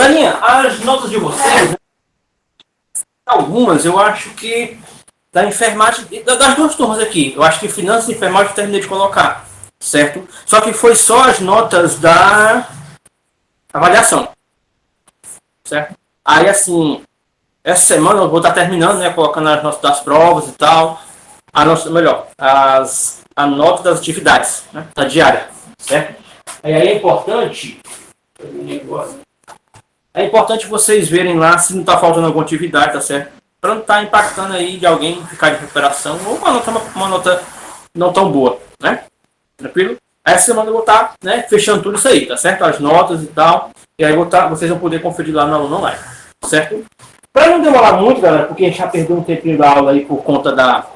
Galerinha, as notas de vocês, né? Algumas eu acho que da enfermagem, das duas turmas aqui, eu acho que finanças e enfermagem eu terminei de colocar, certo? Só que foi só as notas da avaliação, certo? Aí assim, essa semana eu vou estar terminando, né, colocando as notas das provas e tal, a nossa, melhor, a nota das atividades, né, da diária, certo? E aí é importante vocês verem lá se não está faltando alguma atividade, tá certo? Para não estar impactando aí de alguém ficar de recuperação ou uma nota não tão boa, né? Tranquilo? Aí essa semana eu vou estar, né, fechando tudo isso aí, tá certo? As notas e tal. E aí vocês vão poder conferir lá no aluno online, certo? Para não demorar muito, galera, porque a gente já perdeu um tempinho da aula aí por conta da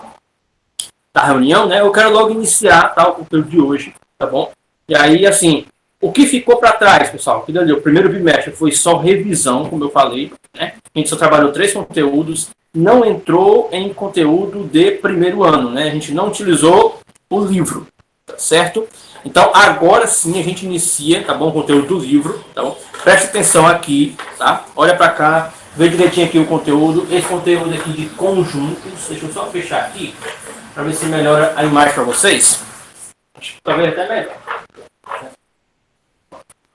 reunião, né? Eu quero logo iniciar, tá, o conteúdo de hoje, tá bom? E aí, assim, o que ficou para trás, pessoal? O primeiro bimestre foi só revisão, como eu falei, né? A gente só trabalhou 3 conteúdos, não entrou em conteúdo de primeiro ano, né? A gente não utilizou o livro, tá certo? Então, agora sim a gente inicia, tá bom? O conteúdo do livro. Então, preste atenção aqui, tá? Olha para cá, vê direitinho aqui o conteúdo. Esse conteúdo aqui de conjuntos, deixa eu só fechar aqui, para ver se melhora a imagem para vocês. Acho que talvez até melhor.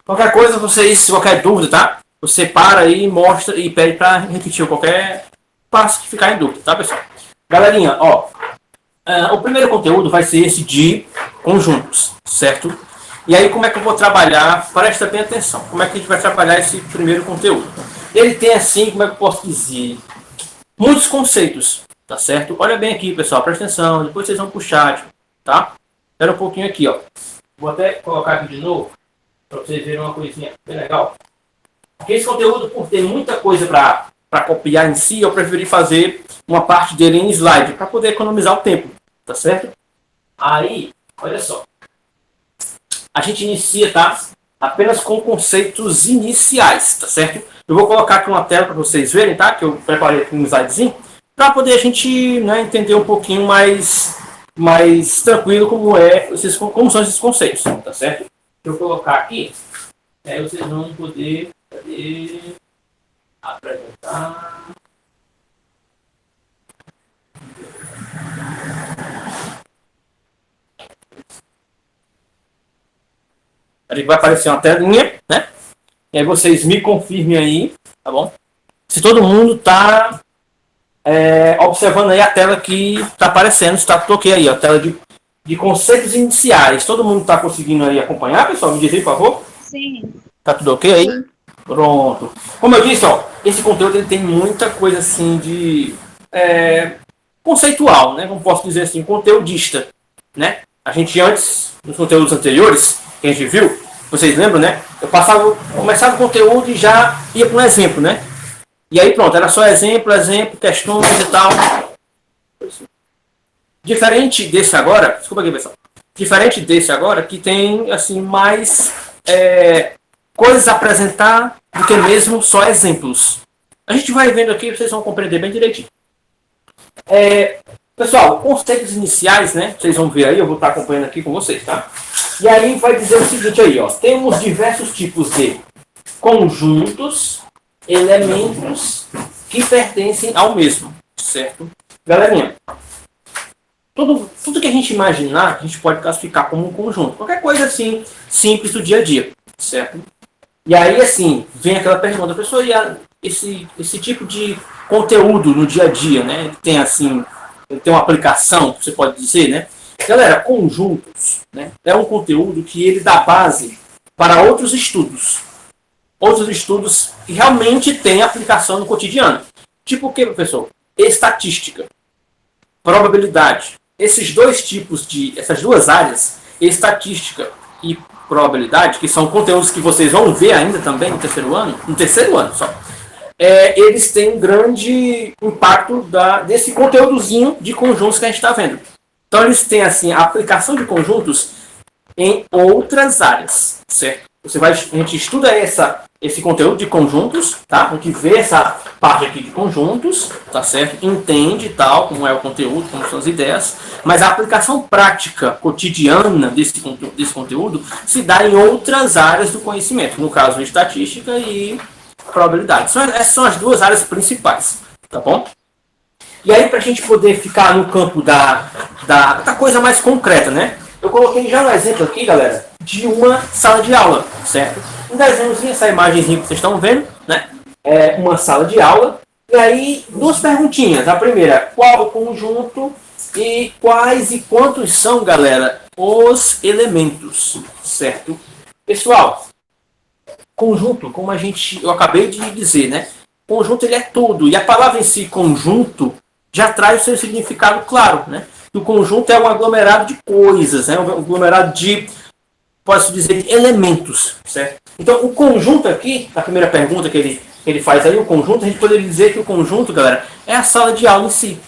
Qualquer coisa, vocês, qualquer dúvida, tá? Você para aí, mostra e pede para repetir qualquer passo que ficar em dúvida, tá, pessoal? Galerinha, ó, o primeiro conteúdo vai ser esse de conjuntos, certo? E aí, como é que eu vou trabalhar? Presta bem atenção. Como é que a gente vai trabalhar esse primeiro conteúdo? Ele tem, assim, como é que eu posso dizer? Muitos conceitos, tá certo? Olha bem aqui, pessoal, presta atenção. Depois vocês vão pro chat, tá? Espera um pouquinho aqui, ó. Vou até colocar aqui de novo, para vocês verem uma coisinha bem legal. Porque esse conteúdo, por ter muita coisa para copiar em si, eu preferi fazer uma parte dele em slide, para poder economizar o tempo, tá certo? Aí, olha só. A gente inicia, tá? Apenas com conceitos iniciais, tá certo? Eu vou colocar aqui uma tela para vocês verem, tá? Que eu preparei aqui um slidezinho, para poder a gente, né, entender um pouquinho mais tranquilo como são esses conceitos, tá certo? Deixa eu colocar aqui, aí vocês vão poder apresentar. Vai aparecer uma telinha, né? E aí vocês me confirmem aí, tá bom? Se todo mundo tá observando aí a tela que está aparecendo, está toquei aí, ó, a tela de conceitos iniciais. Todo mundo está conseguindo aí acompanhar, pessoal? Me diz aí, por favor. Sim. Tá tudo ok aí? Sim. Pronto. Como eu disse, ó, esse conteúdo ele tem muita coisa assim de conceitual, né? Como posso dizer assim, conteudista, né? A gente antes, nos conteúdos anteriores, que a gente viu, vocês lembram, né? Eu começava o conteúdo e já ia para um exemplo, né? E aí pronto, era só exemplo, questões e tal. Diferente desse agora, desculpa aqui, pessoal. Diferente desse agora, que tem assim mais coisas a apresentar do que mesmo só exemplos. A gente vai vendo aqui, vocês vão compreender bem direitinho. Pessoal, conceitos iniciais, né? Vocês vão ver aí, eu vou estar acompanhando aqui com vocês, tá? E aí vai dizer o seguinte aí, ó. Temos diversos tipos de conjuntos, elementos que pertencem ao mesmo, certo? Galerinha, tudo que a gente imaginar, a gente pode classificar como um conjunto. Qualquer coisa assim, simples do dia a dia, certo? E aí, assim, vem aquela pergunta, pessoal, e esse tipo de conteúdo no dia a dia, né? Tem assim, tem uma aplicação, você pode dizer, né? Galera, conjuntos, né? É um conteúdo que ele dá base para outros estudos. Outros estudos que realmente têm aplicação no cotidiano. Tipo o que, professor? Estatística, probabilidade. Essas duas áreas, estatística e probabilidade, que são conteúdos que vocês vão ver ainda também no terceiro ano só, eles têm um grande impacto desse conteúdozinho de conjuntos que a gente está vendo. Então eles têm assim a aplicação de conjuntos em outras áreas, certo? A gente estuda esse conteúdo de conjuntos, tá? A gente vê essa parte aqui de conjuntos, tá certo? Entende tal, como é o conteúdo, como são as ideias, mas a aplicação prática cotidiana desse conteúdo se dá em outras áreas do conhecimento, no caso estatística e probabilidade. Essas são as duas áreas principais, tá bom? E aí, para a gente poder ficar no campo da coisa mais concreta, né? Eu coloquei já um exemplo aqui, galera, de uma sala de aula, certo? Um desenhozinho, essa imagenzinha que vocês estão vendo, né? É uma sala de aula. E aí, duas perguntinhas. A primeira, qual o conjunto e quais e quantos são, galera, os elementos, certo? Pessoal, conjunto, como eu acabei de dizer, né? Conjunto, ele é tudo. E a palavra em si, conjunto, já traz o seu significado claro, né? O conjunto é um aglomerado de coisas, né? Um aglomerado de, posso dizer, de elementos, certo? Então, o conjunto aqui, na primeira pergunta que ele faz aí, o conjunto, a gente poderia dizer que o conjunto, galera, é a sala de aula em si.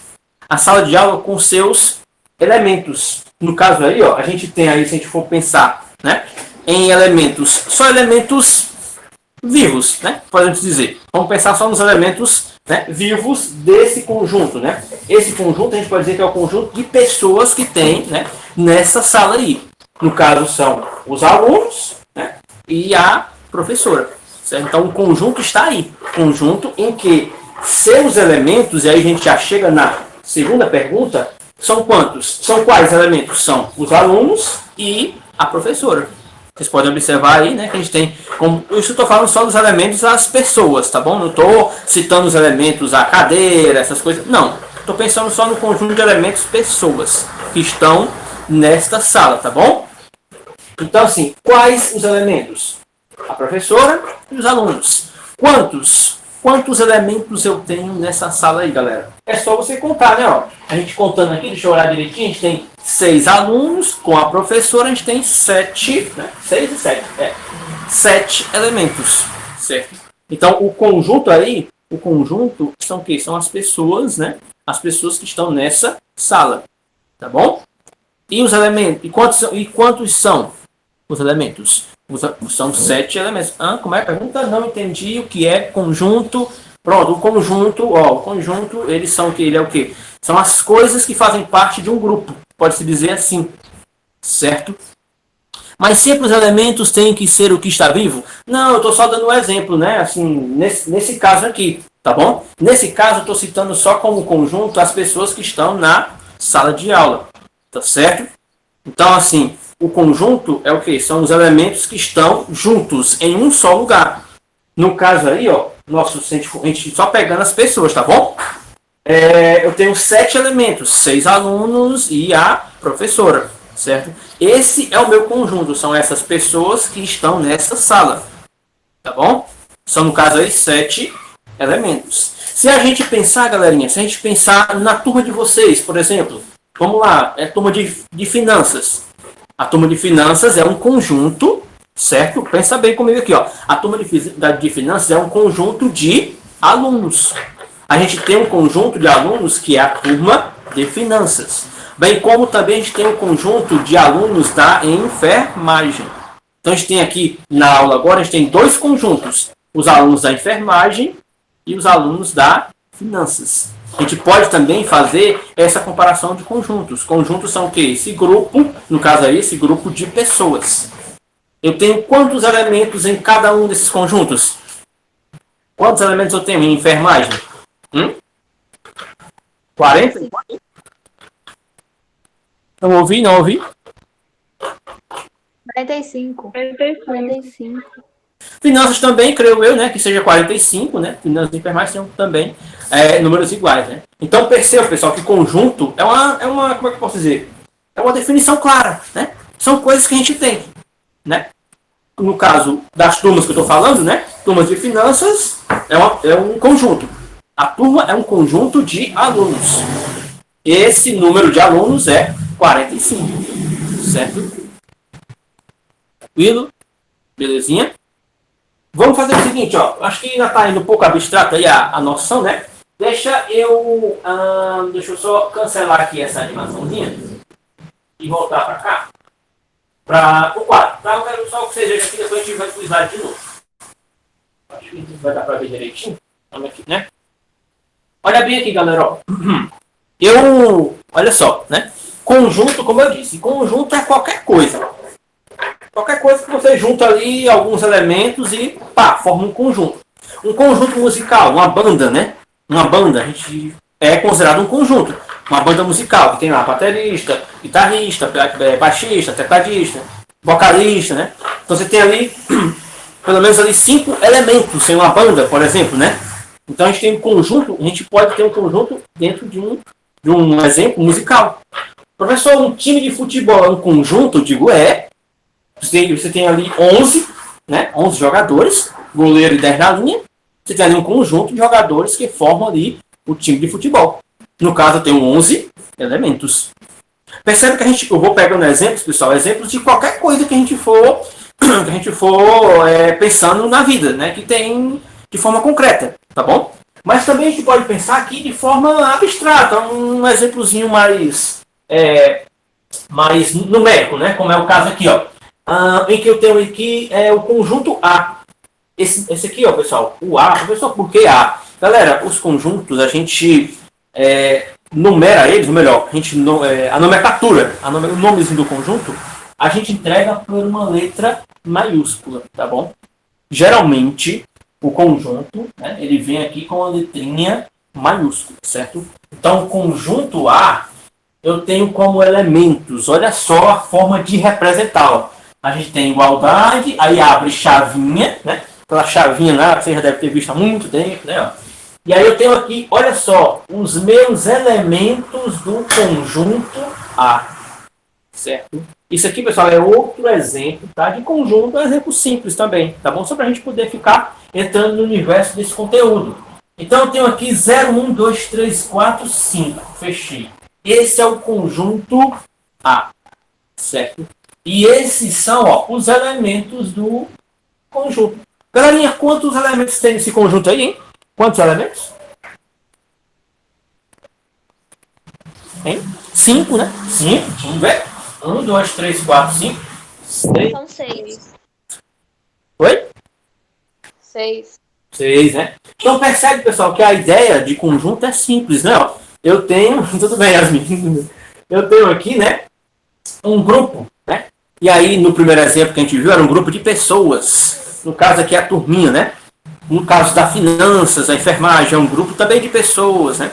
A sala de aula com seus elementos. No caso aí, ó, a gente tem aí, se a gente for pensar, né, em elementos, só elementos vivos, né? Podemos dizer. Vamos pensar só nos elementos, né, vivos desse conjunto, né? Esse conjunto a gente pode dizer que é o conjunto de pessoas que tem, né, nessa sala aí. No caso são os alunos, né, e a professora. Certo? Então o conjunto está aí. Conjunto em que seus elementos, e aí a gente já chega na segunda pergunta, são quantos? São quais elementos? São os alunos e a professora. Vocês podem observar aí, né, que a gente tem, como, isso eu estou falando só dos elementos das pessoas, tá bom? Não estou citando os elementos, a cadeira, essas coisas. Não. Estou pensando só no conjunto de elementos pessoas que estão nesta sala, tá bom? Então, assim, quais os elementos? A professora e os alunos. Quantos elementos eu tenho nessa sala aí, galera? É só você contar, né? Ó. A gente contando aqui, deixa eu olhar direitinho, a gente tem 6 alunos, com a professora a gente tem 7, né? 6 e 7, 7 elementos, certo? Então, o conjunto aí, o conjunto são o quê? São as pessoas, né? As pessoas que estão nessa sala, tá bom? E os elementos, e quantos são os elementos? São 7 elementos. Como é a pergunta? Não entendi o que é conjunto. Pronto, o conjunto, eles são o que? Ele é o quê? São as coisas que fazem parte de um grupo. Pode-se dizer assim, certo? Mas sempre os elementos têm que ser o que está vivo? Não, eu estou só dando um exemplo, né? Assim, nesse caso aqui, tá bom? Nesse caso, eu estou citando só como conjunto as pessoas que estão na sala de aula, tá certo? Então, assim, o conjunto é o quê? São os elementos que estão juntos em um só lugar. No caso aí, ó, a gente só pegando as pessoas, tá bom? Eu tenho 7 elementos, 6 alunos e a professora, certo? Esse é o meu conjunto, são essas pessoas que estão nessa sala, tá bom? São, no caso aí, 7 elementos. Se a gente pensar, galerinha, se a gente pensar na turma de vocês, por exemplo, vamos lá, é turma de finanças. A turma de finanças é um conjunto, certo? Pensa bem comigo aqui, ó. A turma de finanças é um conjunto de alunos. A gente tem um conjunto de alunos que é a turma de finanças. Bem como também a gente tem um conjunto de alunos da enfermagem. Então a gente tem aqui na aula agora, a gente tem 2 conjuntos. Os alunos da enfermagem e os alunos da finanças. A gente pode também fazer essa comparação de conjuntos. Conjuntos são o quê? Esse grupo, no caso aí, esse grupo de pessoas. Eu tenho quantos elementos em cada um desses conjuntos? Quantos elementos eu tenho em enfermagem? 40? Não ouvi, não ouvi. 45. Finanças também, creio eu, né? Que seja 45, né? Finanças e enfermagem são também números iguais, né? Então perceba, pessoal, que conjunto é uma, como é que eu posso dizer? É uma definição clara, né? São coisas que a gente tem, né? No caso das turmas que eu estou falando, né? Turmas de finanças é um conjunto. A turma é um conjunto de alunos. Esse número de alunos é 45, certo? Tranquilo? Belezinha? Vamos fazer o seguinte, ó. Acho que ainda está indo um pouco abstrato aí a noção, né? Deixa eu só cancelar aqui essa animaçãozinha e voltar para cá. Para o quadro, tá? Eu quero só que você veja aqui, depois a gente vai pro slide de novo. Acho que vai dar para ver direitinho. Vamos aqui, né? Olha bem aqui, galera, ó. Olha só, né? Conjunto, como eu disse, conjunto é qualquer coisa. Qualquer coisa que você junta ali alguns elementos e pá, forma um conjunto. Um conjunto musical, uma banda, né? Uma banda, a gente é considerado um conjunto. Uma banda musical, que tem lá baterista, guitarrista, baixista, tecladista, vocalista, né? Então você tem ali, pelo menos ali 5 elementos em uma banda, por exemplo, né? Então a gente tem um conjunto, a gente pode ter um conjunto dentro de um exemplo musical. Professor, um time de futebol é um conjunto? Eu digo, é. Você tem ali 11, né? 11 jogadores, goleiro e 10 na linha. Você tem ali um conjunto de jogadores que formam ali o time de futebol. No caso, eu tenho 11 elementos. Percebe que eu vou pegando exemplos, pessoal, exemplos de qualquer coisa que a gente for, pensando na vida, né? Que tem de forma concreta, tá bom? Mas também a gente pode pensar aqui de forma abstrata, um exemplozinho mais numérico, né? Como é o caso aqui, ó. Em que eu tenho aqui o conjunto A. Esse aqui, ó, pessoal, o A. Professor, por que A? Galera, os conjuntos, a gente numera eles, ou melhor, a nomenclatura, o nomezinho do conjunto, a gente entrega por uma letra maiúscula, tá bom? Geralmente, o conjunto, né, ele vem aqui com a letrinha maiúscula, certo? Então, o conjunto A, eu tenho como elementos, olha só a forma de representar, ó. A gente tem igualdade, aí abre chavinha, né? Aquela chavinha lá, você já deve ter visto há muito tempo, né? Ó. E aí eu tenho aqui, olha só, os meus elementos do conjunto A. Certo? Isso aqui, pessoal, é outro exemplo, tá? De conjunto, é um exemplo simples também, tá bom? Só para a gente poder ficar entrando no universo desse conteúdo. Então eu tenho aqui 0, 1, 2, 3, 4, 5. Fechei. Esse é o conjunto A. Certo? E esses são, ó, os elementos do conjunto. Galerinha, quantos elementos tem nesse conjunto aí, hein? Quantos elementos? Hein? 5, né? 5. Vamos ver. 1, 2, 3, 4, 5. 6. São 6. Oi? 6. 6, né? Então percebe, pessoal, que a ideia de conjunto é simples, né? Ó, eu tenho... Tudo bem, Yasmin. Eu tenho aqui, né? Um grupo, né? E aí, no primeiro exemplo que a gente viu, era um grupo de pessoas. No caso aqui, a turminha, né? No caso da finanças, a enfermagem, é um grupo também de pessoas, né?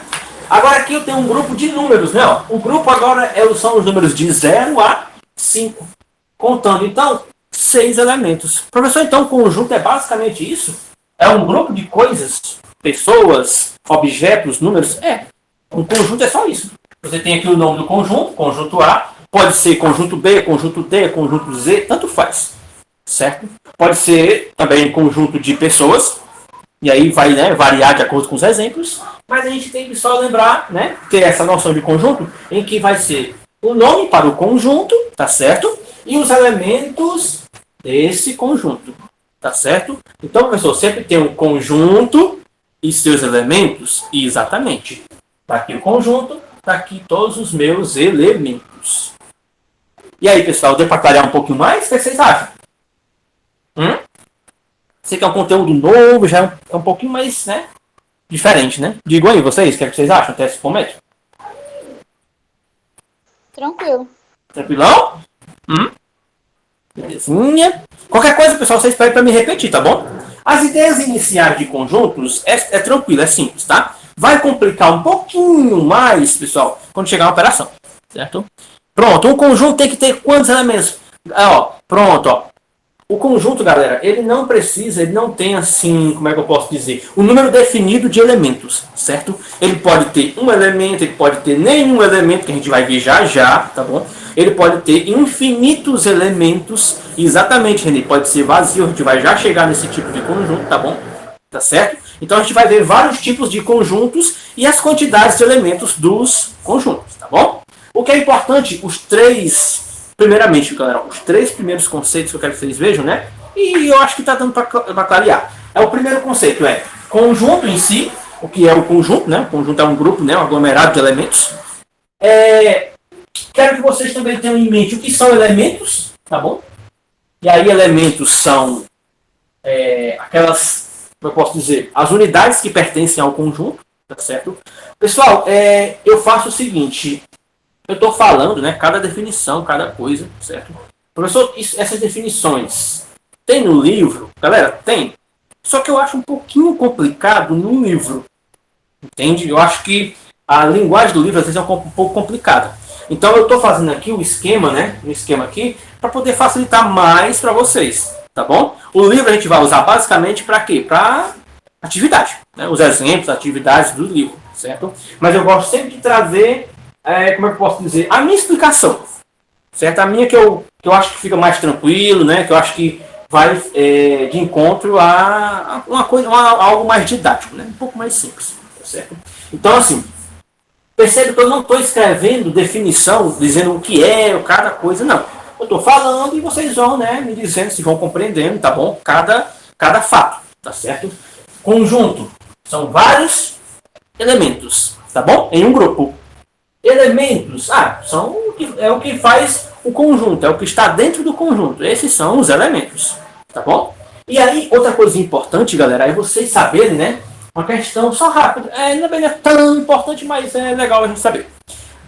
Agora aqui eu tenho um grupo de números, né? Ó. O grupo agora são os números de 0 a 5. Contando, então, 6 elementos. Professor, então o conjunto é basicamente isso? É um grupo de coisas, pessoas, objetos, números? É. Um conjunto é só isso. Você tem aqui o nome do conjunto, conjunto A. Pode ser conjunto B, conjunto D, conjunto Z, tanto faz. Certo? Pode ser também conjunto de pessoas. E aí vai, né, variar de acordo com os exemplos. Mas a gente tem que só lembrar, né, ter essa noção de conjunto, em que vai ser o nome para o conjunto, tá certo? E os elementos desse conjunto, tá certo? Então, professor, sempre tem um conjunto e seus elementos. Exatamente. Tá aqui o conjunto, tá aqui todos os meus elementos. E aí, pessoal, deu para clarear um pouquinho mais? O que vocês acham? Sei que é um conteúdo novo, já é um pouquinho mais, né, diferente, né? Digo aí, vocês, o que vocês acham até esse momento? Tranquilo. Tranquilão? Belezinha. Qualquer coisa, pessoal, vocês pedem para me repetir, tá bom? As ideias iniciais de conjuntos é tranquilo, é simples, tá? Vai complicar um pouquinho mais, pessoal, quando chegar a operação, certo? Pronto, um conjunto tem que ter quantos elementos? Pronto, ó. O conjunto, galera, ele não tem assim, como é que eu posso dizer, um número definido de elementos, certo? Ele pode ter um elemento, ele pode ter nenhum elemento, que a gente vai ver já, tá bom? Ele pode ter infinitos elementos, exatamente, ele pode ser vazio, a gente vai já chegar nesse tipo de conjunto, tá bom? Tá certo? Então a gente vai ver vários tipos de conjuntos e as quantidades de elementos dos conjuntos, tá bom? O que é importante, primeiramente, galera, os 3 primeiros conceitos que eu quero que vocês vejam, né? E eu acho que está dando para clarear. O primeiro conceito é conjunto em si, o que é o conjunto, né? O conjunto é um grupo, né? Um aglomerado de elementos. Quero que vocês também tenham em mente o que são elementos, tá bom? E aí elementos são aquelas, como eu posso dizer, as unidades que pertencem ao conjunto, tá certo? Pessoal, eu faço o seguinte... Eu estou falando, né? Cada definição, cada coisa, certo? Professor, essas definições tem no livro? Galera, tem. Só que eu acho um pouquinho complicado no livro. Entende? Eu acho que a linguagem do livro às vezes é um pouco complicada. Então eu estou fazendo aqui o esquema, né? Um esquema aqui para poder facilitar mais para vocês, tá bom? O livro a gente vai usar basicamente para quê? Para atividade, né? Os exemplos, atividades do livro, certo? Mas eu gosto sempre de trazer, como é que eu posso dizer, a minha explicação, certo? A minha que eu acho que fica mais tranquilo, né? Que eu acho que vai de encontro a uma coisa, algo mais didático, né? Um pouco mais simples, tá certo? Então assim, percebe que eu não estou escrevendo definição, dizendo o que é cada coisa, não. Eu estou falando e vocês vão, né, me dizendo se vão compreendendo, tá bom? Cada fato, tá certo? Conjunto. São vários elementos, tá bom? Em um grupo. Elementos, é o que faz o conjunto, é o que está dentro do conjunto. Esses são os elementos, tá bom? E aí, outra coisa importante, galera, é vocês saberem, né? Uma questão só rápida, não é tão importante, mas é legal a gente saber.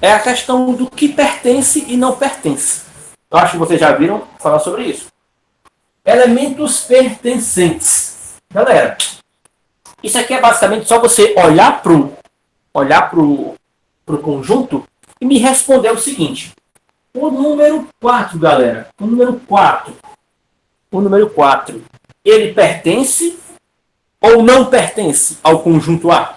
É a questão do que pertence e não pertence. Eu acho que vocês já viram falar sobre isso. Elementos pertencentes. Galera, isso aqui é basicamente só você olhar pro conjunto e me responder o seguinte. O número 4, galera. O número 4. Ele pertence ou não pertence ao conjunto A?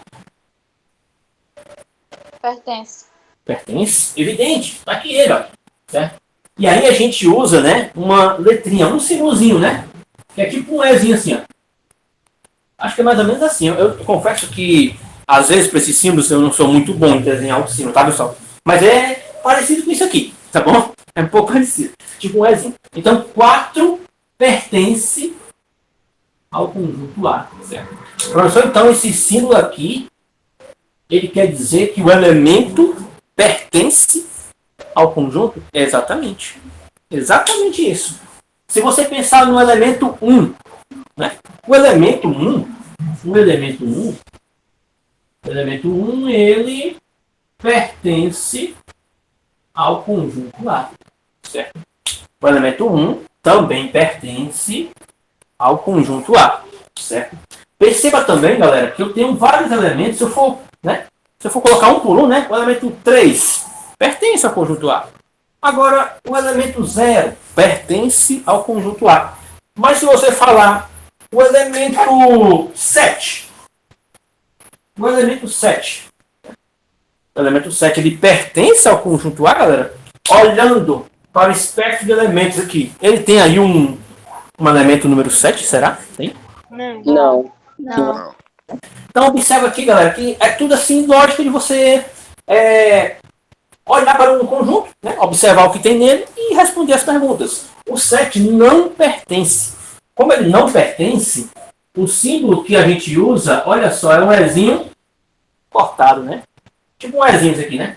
Pertence. Pertence, evidente. Tá aqui ele, ó. Certo? E aí a gente usa, né, uma letrinha, um símbolozinho, né? Que é tipo um Ezinho assim, ó. Acho que é mais ou menos assim. Eu confesso que, às vezes, para esses símbolos, eu não sou muito bom em desenhar o símbolo, tá, pessoal? Mas é parecido com isso aqui, tá bom? É um pouco parecido. Tipo um Ezinho. Então, 4 pertence ao conjunto A, certo? Professor, então, esse símbolo aqui, ele quer dizer que o elemento pertence ao conjunto? Exatamente. Exatamente isso. Se você pensar no elemento 1, né? O elemento 1, ele pertence ao conjunto A, certo? O elemento 1 também pertence ao conjunto A, certo? Perceba também, galera, que eu tenho vários elementos. Se eu for colocar um por um, né? O elemento 3 pertence ao conjunto A. Agora, o elemento 0 pertence ao conjunto A. Mas se você falar o elemento 7, o elemento 7, ele pertence ao conjunto A, galera? Olhando para o espectro de elementos aqui, ele tem aí um elemento número 7, será? Tem? Não. Então, observa aqui, galera, que é tudo assim, lógico de você olhar para um conjunto, né, observar o que tem nele e responder as perguntas. O 7 não pertence. Como ele não pertence, o símbolo que a gente usa, olha só, é um Ezinho cortado, né? Tipo um Ezinho aqui, né?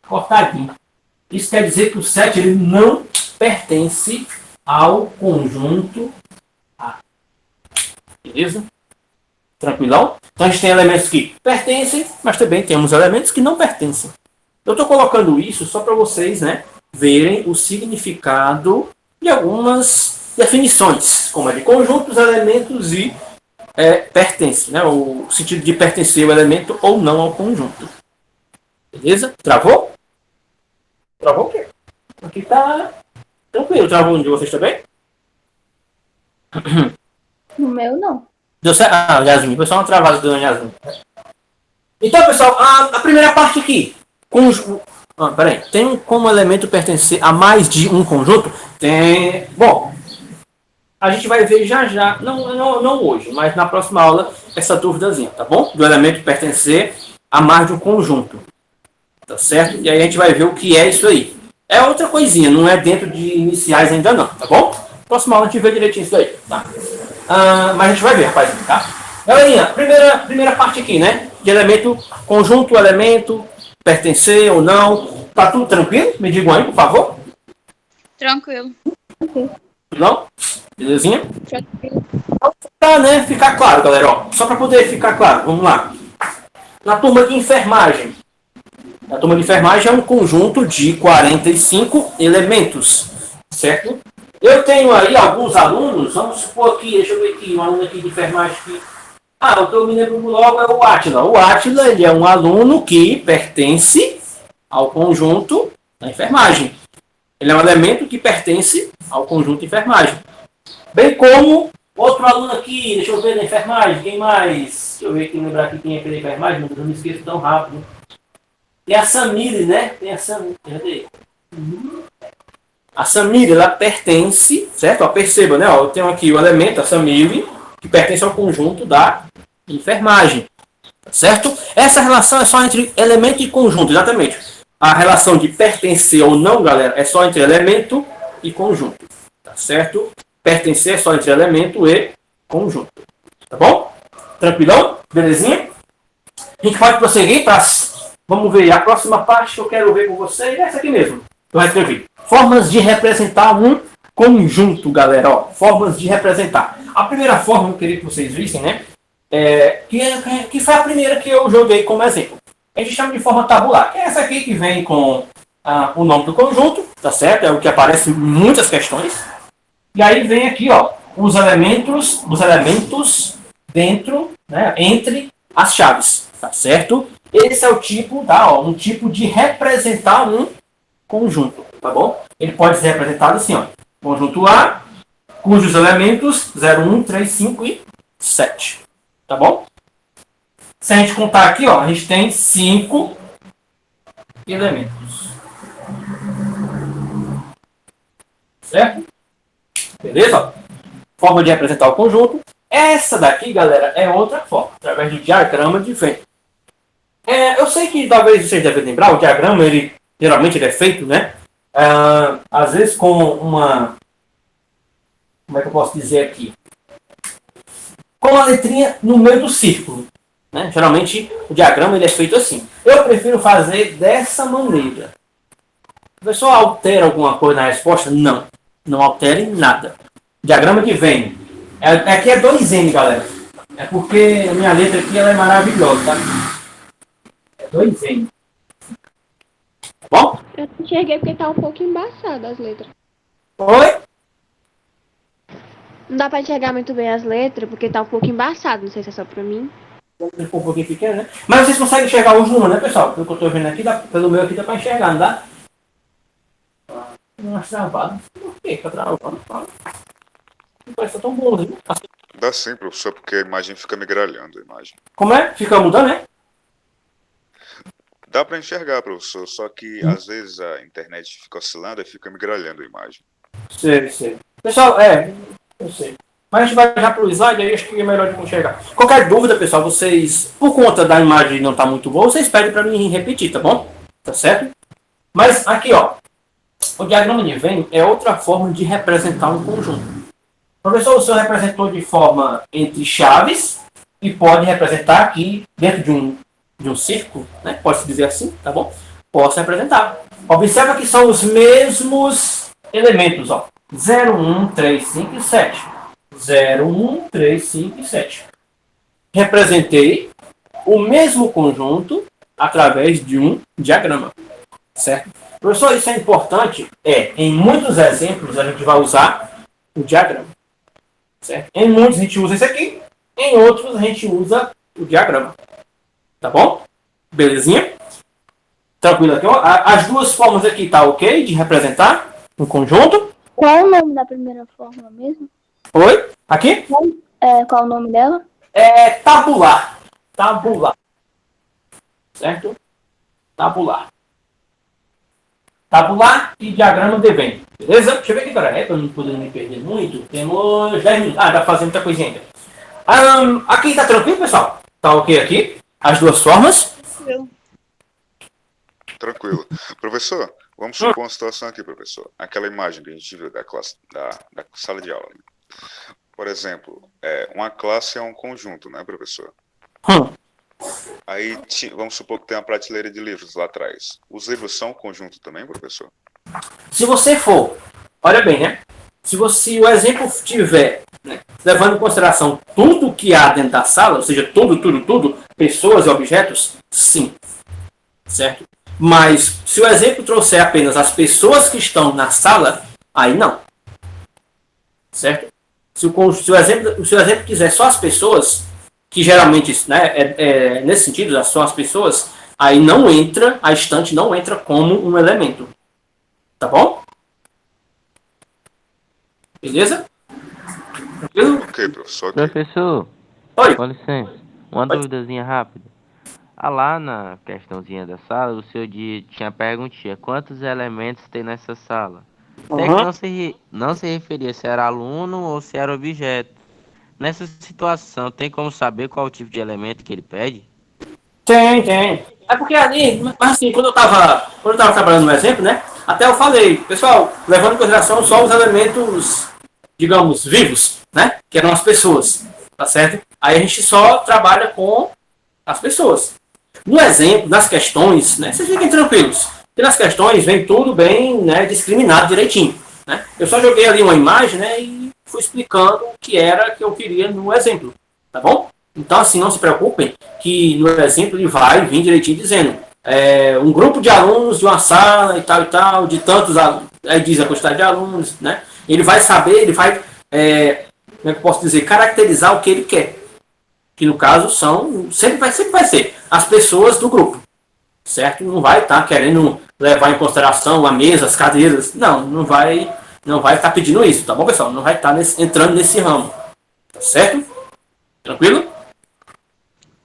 Cortadinho. Isso quer dizer que o 7 ele não pertence ao conjunto A. Beleza? Tranquilão? Então a gente tem elementos que pertencem, mas também temos elementos que não pertencem. Eu estou colocando isso só para vocês, né, verem o significado de algumas definições, como é de conjuntos, elementos e pertence, né, o sentido de pertencer ao elemento ou não ao conjunto. Beleza? Travou? Travou o quê? Aqui tá tranquilo. Travou de vocês também? No meu, não. Deu certo? Ah, Yasmin, foi só uma travada do Yasmin. Então, pessoal, a primeira parte aqui. Peraí. Tem como elemento pertencer a mais de um conjunto? Tem. Bom, a gente vai ver já. Não hoje, mas na próxima aula, essa dúvidazinha, tá bom? Do elemento pertencer a mais de um conjunto. Tá certo? E aí a gente vai ver o que é isso aí. É outra coisinha, não é dentro de iniciais ainda não, tá bom? Próxima aula a gente vê direitinho isso aí, tá? Mas a gente vai ver, rapaziada, tá? Galerinha, primeira parte aqui, né? De elemento, conjunto, elemento, pertencer ou não. Tá tudo tranquilo? Me digam aí, por favor. Tranquilo. Não? Belezinha? Tranquilo. Pra, né, ficar claro, galera, ó. Só para poder ficar claro, vamos lá. Na turma de enfermagem. A turma de enfermagem é um conjunto de 45 elementos, certo? Eu tenho aí alguns alunos, vamos supor aqui, deixa eu ver aqui, um aluno aqui de enfermagem aqui. O que eu me lembro logo é o Átila. O Átila, ele é um aluno que pertence ao conjunto da enfermagem. Ele é um elemento que pertence ao conjunto de enfermagem. Bem como outro aluno aqui, deixa eu ver da enfermagem, quem mais? Deixa eu ver aqui, lembrar aqui quem é da enfermagem, mas eu não me esqueço tão rápido. Tem a Samire, né? Tem a Samire, cadê? A Samire, ela pertence, certo? Ó, perceba, né? Ó, eu tenho aqui o elemento, a Samire, que pertence ao conjunto da enfermagem, certo? Essa relação é só entre elemento e conjunto, exatamente. A relação de pertencer ou não, galera, é só entre elemento e conjunto, tá certo? Pertencer é só entre elemento e conjunto, tá bom? Tranquilão? Belezinha? A gente pode prosseguir para... Vamos ver, a próxima parte que eu quero ver com vocês é essa aqui mesmo. Eu escrevi. Formas de representar um conjunto, galera. Ó, formas de representar. A primeira forma, eu queria que vocês vissem, né? Que foi a primeira que eu joguei como exemplo. A gente chama de forma tabular. Que é essa aqui que vem com o nome do conjunto, tá certo? É o que aparece em muitas questões. E aí vem aqui, ó, os elementos dentro, né, entre as chaves, tá certo? Esse é o tipo, tá? Ó, um tipo de representar um conjunto, tá bom? Ele pode ser representado assim, ó. Conjunto A, cujos elementos 0, 1, 3, 5 e 7. Tá bom? Se a gente contar aqui, ó, a gente tem 5 elementos. Certo? Beleza? Forma de representar o conjunto. Essa daqui, galera, é outra forma, através do diagrama de Venn. Eu sei que talvez vocês devem lembrar, o diagrama, geralmente ele é feito, né? Às vezes com uma... Como é que eu posso dizer aqui? Com uma letrinha no meio do círculo. Né? Geralmente o diagrama ele é feito assim. Eu prefiro fazer dessa maneira. O pessoal altera alguma coisa na resposta? Não. Não altere nada. Diagrama de Venn. Aqui é 2N, galera. É porque a minha letra aqui ela é maravilhosa, tá? É 2N. Tá bom? Eu não enxerguei porque tá um pouco embaçado as letras. Oi? Não dá pra enxergar muito bem as letras porque tá um pouco embaçado. Não sei se é só pra mim. Ficou um pouquinho pequeno, né? Mas vocês conseguem enxergar os números, né, pessoal? Pelo que eu tô vendo aqui, pelo meu aqui dá pra enxergar, não dá? Não acho travado. Por que tá travando? Não parece tão bom, né? Dá sim, professor, porque a imagem fica migralhando, a imagem. Como é? Fica mudando, né? Dá para enxergar, professor, só que às vezes a internet fica oscilando e fica migralhando a imagem. Sei. Pessoal, eu sei. Mas a gente vai já pro slide, aí acho que é melhor de enxergar. Qualquer dúvida, pessoal, vocês, por conta da imagem não tá muito boa, vocês pedem para mim repetir, tá bom? Tá certo? Mas aqui, ó, o diagrama de Venn é outra forma de representar um conjunto. Professor, o senhor representou de forma entre chaves e pode representar aqui dentro de um círculo, né? Pode-se dizer assim, tá bom? Posso representar. Observa que são os mesmos elementos, ó. 0, 1, 3, 5 e 7. 0, 1, 3, 5 e 7. Representei o mesmo conjunto através de um diagrama. Certo? Professor, isso é importante? Em muitos exemplos a gente vai usar o diagrama. Certo? Em muitos a gente usa esse aqui, em outros a gente usa o diagrama. Tá bom? Belezinha? Tranquilo aqui, ó. As duas formas aqui tá ok de representar um conjunto. Qual é o nome da primeira forma mesmo? Oi? Aqui? Qual é o nome dela? É tabular. Tabular. Certo? Tabular. Tabular e diagrama de Venn. Beleza? Deixa eu ver aqui agora. Para não poder me perder muito. Temos 10 minutos. Dá para fazer muita coisinha ainda. Aqui tá tranquilo, pessoal? Tá ok aqui? As duas formas? Tranquilo. Professor, vamos supor uma situação aqui, professor. Aquela imagem que a gente viu da classe, da sala de aula. Né? Por exemplo, uma classe é um conjunto, né, professor? Aí, vamos supor que tem uma prateleira de livros lá atrás. Os livros são um conjunto também, professor? Se você for, olha bem, né? Se o exemplo tiver, né, levando em consideração tudo que há dentro da sala, ou seja, tudo, pessoas e objetos, sim. Certo? Mas se o exemplo trouxer apenas as pessoas que estão na sala, aí não. certo? Se o seu exemplo quiser só as pessoas, que geralmente, né, nesse sentido, são as pessoas, aí não entra, a estante não entra como um elemento. Tá bom? Beleza? Tranquilo? Ok, professor. Ok. Professor, Oi. com licença, uma Pode. duvidazinha rápida. Ah, lá na questãozinha da sala, o senhor tinha perguntinha, quantos elementos tem nessa sala? Até que Uhum. não se referia se era aluno ou se era objeto. Nessa situação, tem como saber qual o tipo de elemento que ele pede? Tem. É porque ali, mas assim, quando eu tava trabalhando no exemplo, né? Até eu falei, pessoal, levando em consideração só os elementos, digamos, vivos, né? Que eram as pessoas, tá certo? Aí a gente só trabalha com as pessoas. No exemplo, nas questões, né? Vocês fiquem tranquilos. Porque nas questões vem tudo bem, né, discriminado direitinho, né? Eu só joguei ali uma imagem, né? E fui explicando o que era que eu queria no exemplo, tá bom? Então, assim, não se preocupem que no exemplo ele vai vir direitinho dizendo um grupo de alunos de uma sala e tal, de tantos alunos, aí diz a quantidade de alunos, né? Ele vai saber, ele vai, como é que eu posso dizer, caracterizar o que ele quer. Que no caso sempre vai ser as pessoas do grupo, certo? Não vai estar querendo levar em consideração a mesa, as cadeiras, não vai estar pedindo isso, tá bom, pessoal? Não vai estar entrando nesse ramo, tá certo? Tranquilo?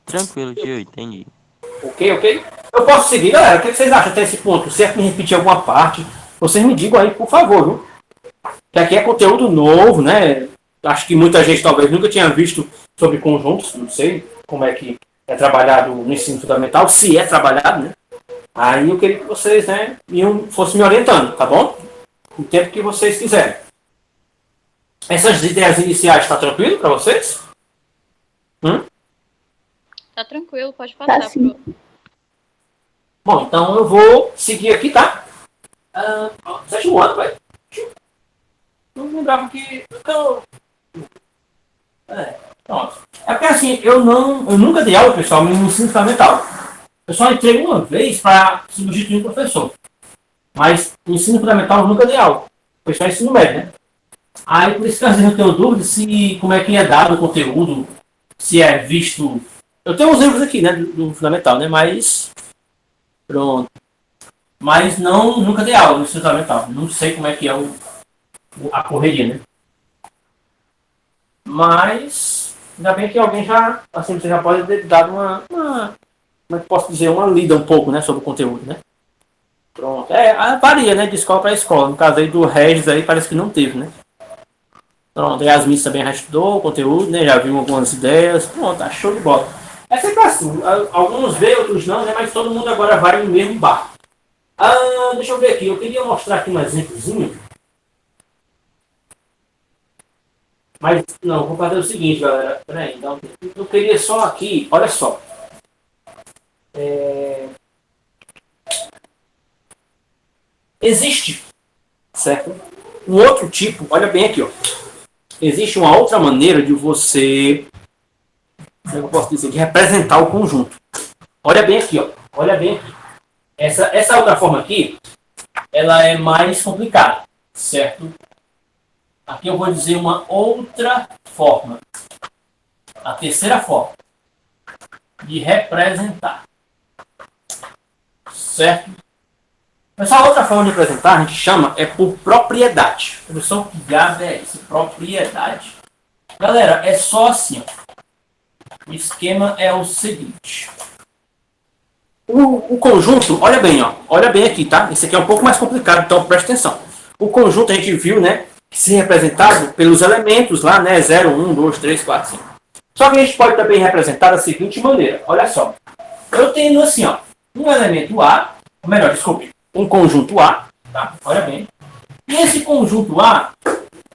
Tranquilo, tio, entendi. Ok? Eu posso seguir, galera? O que vocês acham até esse ponto? Se é que me repetir alguma parte, vocês me digam aí, por favor, viu? Que aqui é conteúdo novo, né? Acho que muita gente talvez nunca tinha visto sobre conjuntos, não sei como é que é trabalhado no ensino fundamental, se é trabalhado, né? Aí eu queria que vocês, né, fossem me orientando, tá bom? O tempo que vocês quiserem. Essas ideias iniciais, tá tranquilo para vocês? Tá tranquilo, pode passar. sim. Bom, então eu vou seguir aqui, tá? Sétimo ano, vai. Não lembrava que. Então, pronto. É porque assim, eu nunca dei aula, pessoal, no ensino fundamental. Eu só entrei uma vez para substituir o professor. Mas no ensino fundamental eu nunca dei aula. Foi só ensino médio, né? Aí por isso que às vezes eu tenho dúvida se como é que é dado o conteúdo, se é visto. Eu tenho uns livros aqui, né, do fundamental, né? Mas. Pronto. Mas nunca dei aula no ensino fundamental. Não sei como é que é a correria, né? Mas ainda bem que alguém já, assim, você já pode ter dado uma como é que posso dizer, uma lida um pouco, né, sobre o conteúdo, né? Pronto. Varia, né, de escola para escola. No caso aí do Regis aí parece que não teve, né? Pronto, a Yasmin também já estudou o conteúdo, né? Já viu algumas ideias. Pronto, tá show de bola. É sempre assim, alguns vê, outros não, né? Mas todo mundo agora vai no mesmo bar. Deixa eu ver aqui, eu queria mostrar aqui um exemplozinho. Mas, não, vou fazer o seguinte, galera. Peraí, eu queria só aqui, olha só. Existe, certo? Um outro tipo, olha bem aqui, ó. Existe uma outra maneira de você, como é que eu posso dizer, de representar o conjunto. Olha bem aqui, ó. Olha bem aqui. Essa outra forma aqui, ela é mais complicada, certo? Aqui eu vou dizer uma outra forma. A terceira forma de representar. Certo? Essa outra forma de representar a gente chama por propriedade. Professor, que diabo é isso? Propriedade. Galera, é só assim. Ó. O esquema é o seguinte. O conjunto, olha bem, ó. Olha bem aqui, tá? Esse aqui é um pouco mais complicado, então presta atenção. O conjunto a gente viu, né? Ser representado pelos elementos lá, né? 0, 1, 2, 3, 4, 5. Só que a gente pode também representar da seguinte maneira. Olha só. Eu tenho assim, ó. Um elemento A, ou melhor, desculpe. Um conjunto A, tá? Olha bem. E esse conjunto A,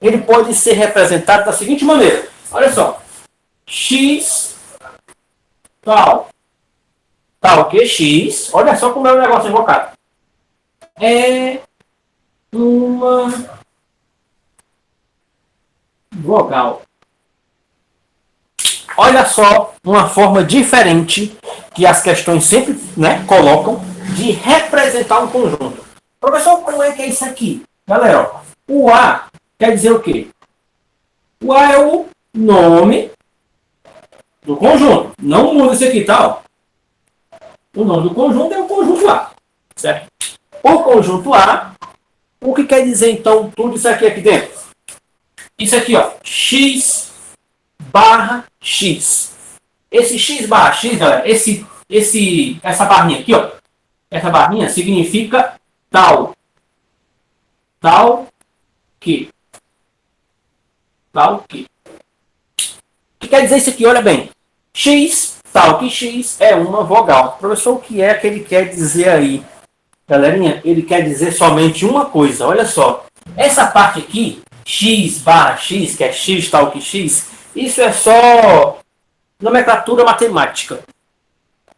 ele pode ser representado da seguinte maneira. Olha só. X tal que X, olha só como é o negócio invocado. É uma vogal. Olha só uma forma diferente que as questões sempre, né, colocam de representar um conjunto. Professor, como é que é isso aqui? Galera, ó, o A quer dizer o quê? Qual é o nome do conjunto? Não muda isso aqui, tá? Ó. O nome do conjunto é o conjunto A, certo? O conjunto A, o que quer dizer, então, tudo isso aqui dentro? Isso aqui, ó, x barra x. Esse x barra x, galera, essa barrinha aqui, ó, essa barrinha significa tal. Tal que. Tal que. O que quer dizer isso aqui? Olha bem. X, tal que x, é uma vogal. Professor, o que é que ele quer dizer aí? Galerinha, ele quer dizer somente uma coisa. Olha só. Essa parte aqui, x barra x, que é x tal que x, isso é só nomenclatura matemática.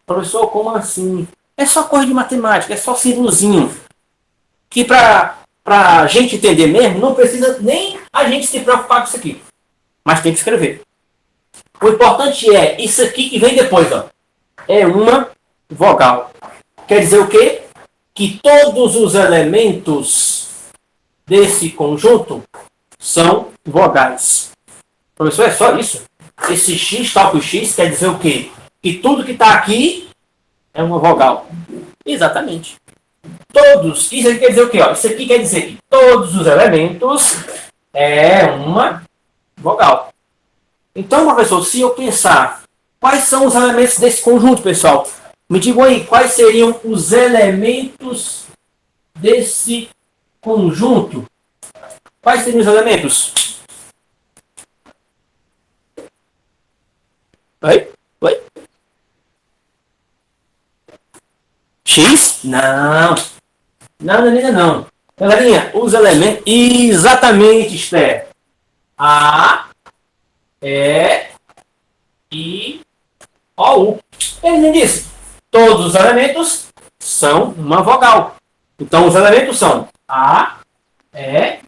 Professor, como assim? É só coisa de matemática, é só símbolozinho. Que para a gente entender mesmo, não precisa nem a gente se preocupar com isso aqui. Mas tem que escrever. O importante é isso aqui que vem depois, ó. É uma vogal. Quer dizer o quê? Que todos os elementos desse conjunto são vogais. Professor, é só isso? Esse x tal que x quer dizer o quê? Que tudo que está aqui é uma vogal. Exatamente. Todos. Isso aqui quer dizer o quê? Ó, isso aqui quer dizer que todos os elementos é uma vogal. Então, professor, se eu pensar quais são os elementos desse conjunto, pessoal, me digam aí quais seriam os elementos desse conjunto. Quais seriam os elementos? Oi? Oi? X? Não. Não. Galerinha, os elementos... Exatamente, Esther. A, E, I, O, U. Ele nem disse. Todos os elementos são uma vogal. Então, os elementos são A, E,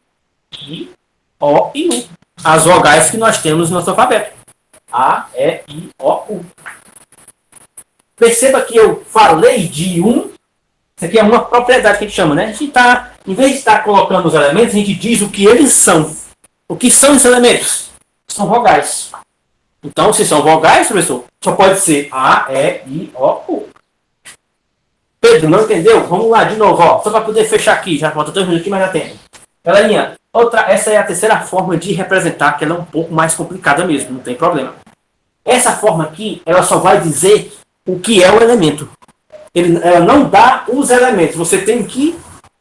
I, O e U. As vogais que nós temos no nosso alfabeto. A, E, I, O, U. Perceba que eu falei de um. Isso aqui é uma propriedade que a gente chama, né? A gente tá, em vez de estar colocando os elementos, a gente diz o que eles são. O que são esses elementos? São vogais. Então, se são vogais, professor, só pode ser A, E, I, O, U. Pedro, não entendeu? Vamos lá de novo, ó. Só para poder fechar aqui. Já falta 2 minutos aqui, mas já tem. Galerinha, essa é a terceira forma de representar, que ela é um pouco mais complicada mesmo, não tem problema. Essa forma aqui, ela só vai dizer o que é o elemento. Ela não dá os elementos. Você tem que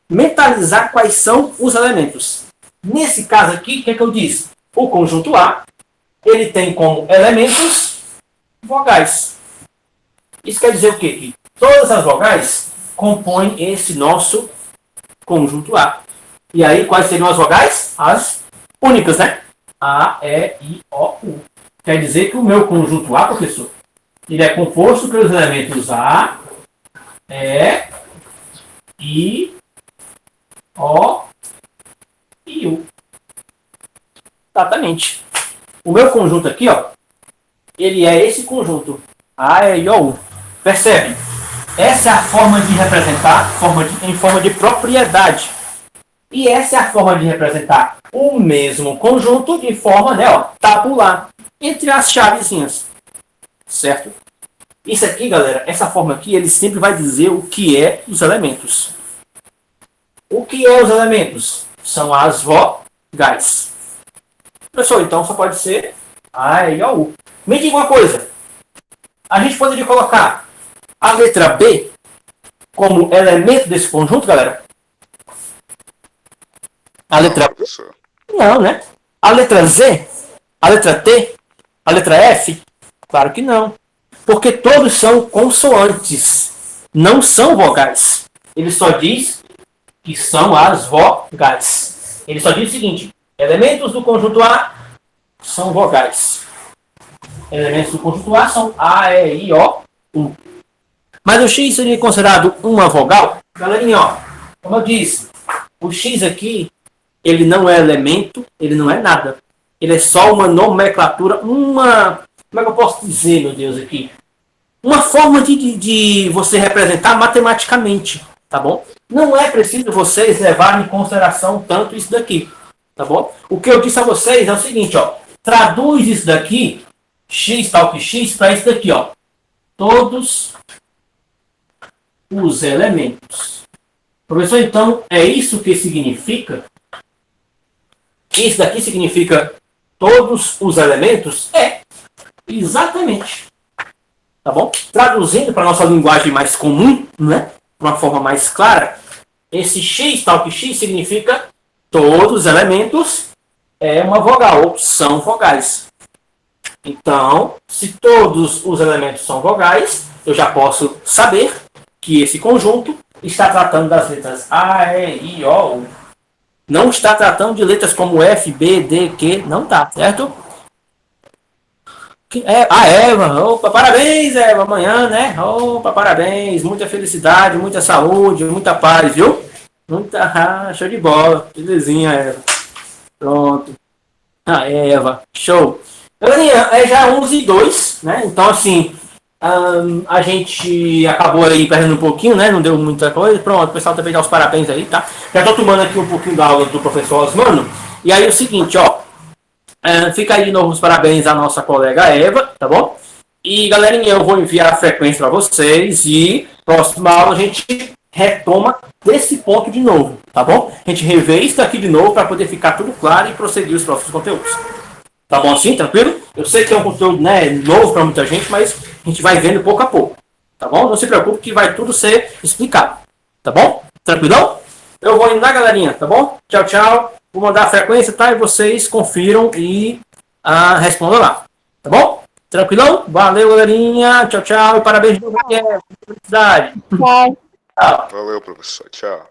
mentalizar quais são os elementos. Nesse caso aqui, o que é que eu disse? O conjunto A, ele tem como elementos vogais. Isso quer dizer o quê? Que todas as vogais compõem esse nosso conjunto A. E aí, quais seriam as vogais? As únicas, né? A, E, I, O, U. Quer dizer que o meu conjunto A, professor, ele é composto pelos elementos A, E, I, O e U. Exatamente. O meu conjunto aqui, ó, ele é esse conjunto. A, E, I, O, U. Percebe? Essa é a forma de representar em forma de propriedade. E essa é a forma de representar o mesmo conjunto de forma, né, ó, tabular, entre as chavezinhas. Certo? Isso aqui, galera, essa forma aqui, ele sempre vai dizer o que é os elementos. O que é os elementos? São as vogais. Pessoal, então só pode ser A, E, O, U. Me diga uma coisa. A gente poderia colocar a letra B como elemento desse conjunto, galera? A letra... Não, né? A letra Z? A letra T? A letra F? Claro que não. Porque todos são consoantes. Não são vogais. Ele só diz que são as vogais. Ele só diz o seguinte. Elementos do conjunto A são vogais. Elementos do conjunto A são A, E, I, O, U. Mas o X seria considerado uma vogal? Galerinha, ó. Como eu disse, o X aqui... ele não é elemento, ele não é nada. Ele é só uma nomenclatura, como é que eu posso dizer, meu Deus, aqui? Uma forma de você representar matematicamente, tá bom? Não é preciso vocês levarem em consideração tanto isso daqui. Tá bom? O que eu disse a vocês é o seguinte, ó. Traduz isso daqui, x tal que x, para isso daqui, ó. Todos os elementos. Professor, então, é isso que significa? Isso daqui significa todos os elementos? É, exatamente. Tá bom? Traduzindo para a nossa linguagem mais comum, né? De uma forma mais clara, esse x tal que x significa todos os elementos é uma vogal, ou são vogais. Então, se todos os elementos são vogais, eu já posso saber que esse conjunto está tratando das letras A, E, I, O, U. Não está tratando de letras como F, B, D, Q, não está, certo? A Eva, opa, parabéns, Eva, amanhã, né? Opa, parabéns, muita felicidade, muita saúde, muita paz, viu? Muita, show de bola, belezinha, Eva. Pronto. A Eva, show. Galerinha, já 11h02, né? Então, assim, a gente acabou aí perdendo um pouquinho, né? Não deu muita coisa. Pronto, o pessoal também dá os parabéns aí, tá? Já tô tomando aqui um pouquinho da aula do professor Osmano. E aí, o seguinte, ó. Fica aí de novo os parabéns à nossa colega Eva, tá bom? E, galerinha, eu vou enviar a frequência para vocês e próxima aula a gente retoma desse ponto de novo, tá bom? A gente revê isso aqui de novo para poder ficar tudo claro e prosseguir os próximos conteúdos. Tá bom assim? Tranquilo? Eu sei que é um conteúdo, né, novo para muita gente, mas a gente vai vendo pouco a pouco, tá bom? Não se preocupe que vai tudo ser explicado, tá bom? Tranquilão? Eu vou indo lá, galerinha, tá bom? Tchau, tchau. Vou mandar a frequência, tá? E vocês confiram e respondam lá. Tá bom? Tranquilão? Valeu, galerinha. Tchau, tchau. E parabéns, Felicidade. Tchau. Tchau. Valeu, professor. Tchau.